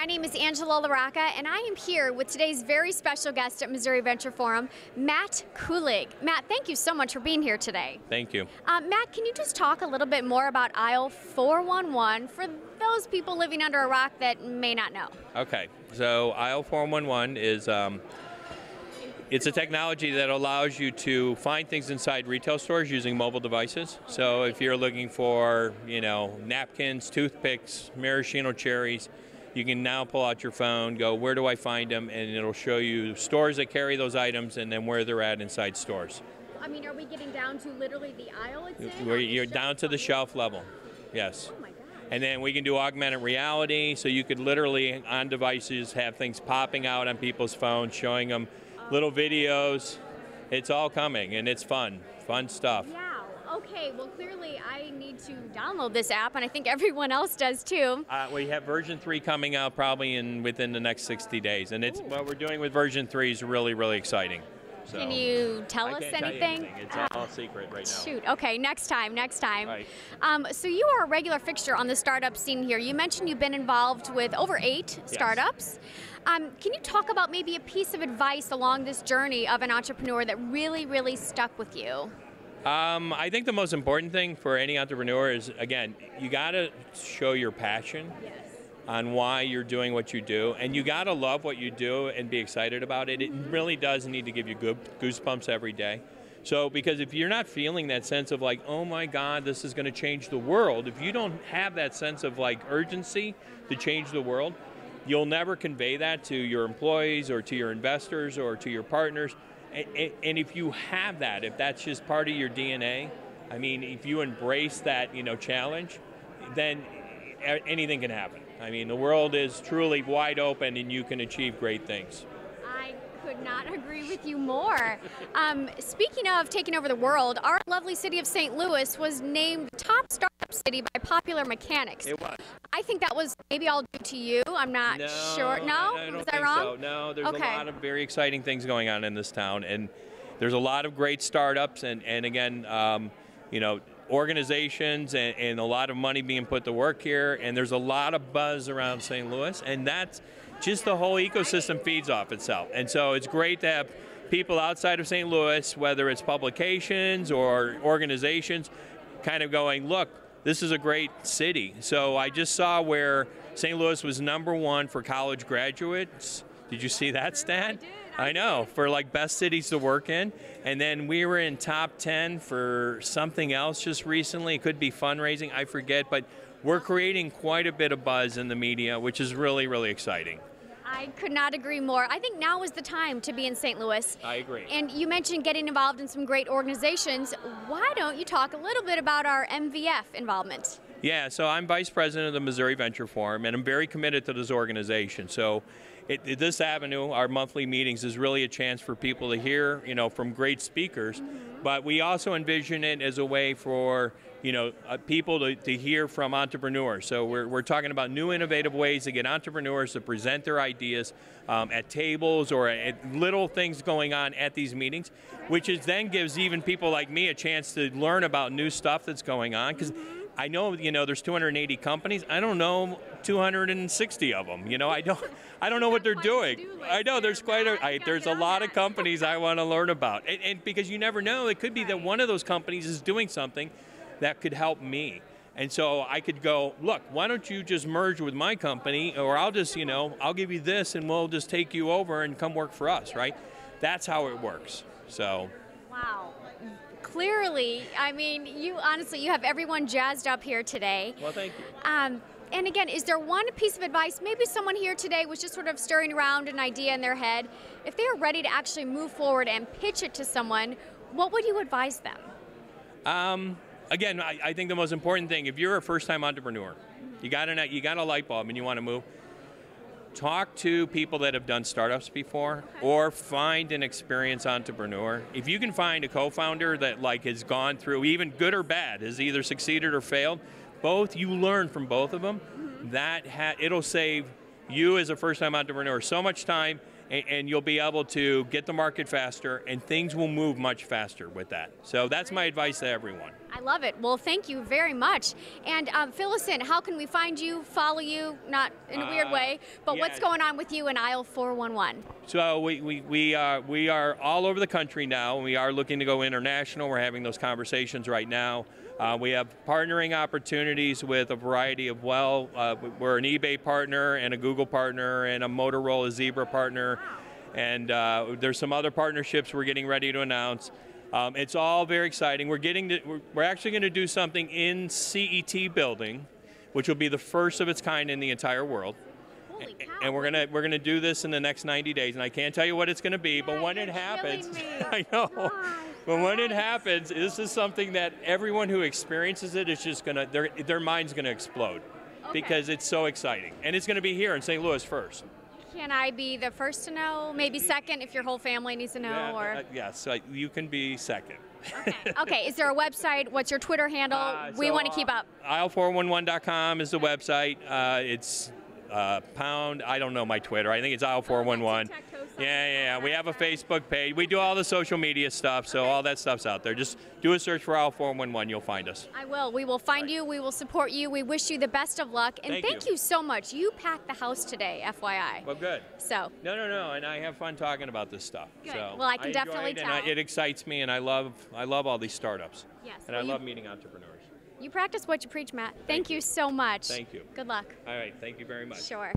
My name is Angela LaRocca, and I am here with today's very special guest at Missouri Venture Forum, Matt Kulig. Matt, thank you so much for being here today. Thank you. Matt, can you just talk a little bit more about aisle 411 for those people living under a rock that may not know? Okay, so aisle 411 is it's a technology that allows you to find things inside retail stores using mobile devices. So if you're looking for, napkins, toothpicks, maraschino cherries, you can now pull out your phone, go, where do I find them? And it'll show you stores that carry those items and then where they're at inside stores. I mean, are we getting down to literally the aisle itself? You're down to the shelf level, yes. Oh my God. And then we can do augmented reality, so you could literally, on devices, have things popping out on people's phones, showing them little videos. It's all coming, and it's fun stuff. Yeah. Okay, well clearly I need to download this app, and I think everyone else does too. We have version 3 coming out probably within the next 60 days, and what we're doing with version 3 is really, really exciting. So, can you tell us anything? Tell you anything? It's all secret right now. Shoot, okay, next time. Right. So you are a regular fixture on the startup scene here. You mentioned you've been involved with over 8 startups. Can you talk about maybe a piece of advice along this journey of an entrepreneur that really, really stuck with you? I think the most important thing for any entrepreneur is, again, you got to show your passion on why you're doing what you do, and you got to love what you do and be excited about it. It really does need to give you goosebumps every day. So, because if you're not feeling that sense of like, oh my God, this is going to change the world, if you don't have that sense of like urgency to change the world, you'll never convey that to your employees or to your investors or to your partners. And if you have that, if that's just part of your DNA, I mean, if you embrace that, challenge, then anything can happen. I mean, the world is truly wide open, and you can achieve great things. I could not agree with you more. Speaking of taking over the world, our lovely city of St. Louis was named top startup city by Popular Mechanics. It was. I think that was maybe all due to you. I'm not sure. No? I don't Was I think wrong? so. No, there's a lot of very exciting things going on in this town, and there's a lot of great startups, and again, organizations and a lot of money being put to work here, and there's a lot of buzz around St. Louis, and that's just the whole ecosystem feeds off itself. And so it's great to have people outside of St. Louis, whether it's publications or organizations, kind of going, look, this is a great city. So I just saw where St. Louis was #1 for college graduates. Did you see that stat? I know, for like best cities to work in. And then we were in top 10 for something else just recently. It could be fundraising, I forget, but we're creating quite a bit of buzz in the media, which is really, really exciting. I could not agree more. I think now is the time to be in St. Louis. I agree. And you mentioned getting involved in some great organizations. Why don't you talk a little bit about our MVF involvement? Yeah, so I'm Vice President of the Missouri Venture Forum, and I'm very committed to this organization. So this avenue, our monthly meetings, is really a chance for people to hear, from great speakers. But we also envision it as a way for people to hear from entrepreneurs. So we're talking about new innovative ways to get entrepreneurs to present their ideas at tables or at little things going on at these meetings, which then gives even people like me a chance to learn about new stuff that's going on. Because I know, there's 280 companies. I don't know 260 of them. I don't know what they're doing. I know there's there's a lot of companies I want to learn about, and because you never know, it could be that one of those companies is doing something that could help me. And so I could go, look, why don't you just merge with my company, or I'll just, I'll give you this and we'll just take you over and come work for us, right? That's how it works, so. Wow. Clearly, I mean, you have everyone jazzed up here today. Well, thank you. And again, is there one piece of advice, maybe someone here today was just sort of stirring around an idea in their head, if they are ready to actually move forward and pitch it to someone, what would you advise them? Again, I think the most important thing, if you're a first-time entrepreneur, you got a light bulb and you want to move, talk to people that have done startups before, or find an experienced entrepreneur. If you can find a co-founder that has gone through, even good or bad, has either succeeded or failed, you learn from both of them, it'll save you as a first-time entrepreneur so much time, and you'll be able to get the market faster, and things will move much faster with that. So that's my advice to everyone. I love it. Well, thank you very much. And fill us in. How can we find you, follow you, not in a weird way, but what's going on with you in aisle 411? So we are all over the country now. We are looking to go international. We're having those conversations right now. We have partnering opportunities with a variety of, we're an eBay partner and a Google partner and a Motorola Zebra partner. And there's some other partnerships we're getting ready to announce. It's all very exciting. We're actually going to do something in CET building, which will be the first of its kind in the entire world. Holy cow. And we're gonna do this in the next 90 days, and I can't tell you what it's going to be, but when it happens, I know. But when it happens, this is something that everyone who experiences it is just gonna, their mind's gonna explode, because it's so exciting, and it's going to be here in St. Louis first. Can I be the first to know? Maybe second if your whole family needs to know? Or Yes, you can be second. Okay, is there a website? What's your Twitter handle? We want to keep up. Aisle411.com is the website. It's pound, I don't know my Twitter. I think it's aisle411. Yeah. We have a Facebook page. We do all the social media stuff, so all that stuff's out there. Just do a search for aisle411. You'll find us. I will. We will find you. We will support you. We wish you the best of luck. And thank you so much. You packed the house today, FYI. Well, good. So. No. And I have fun talking about this stuff. Good. So Well, I can definitely tell. It excites me, and I love all these startups. Yes. And I love meeting entrepreneurs. You practice what you preach, Matt. Thank you so much. Thank you. Good luck. All right. Thank you very much. Sure.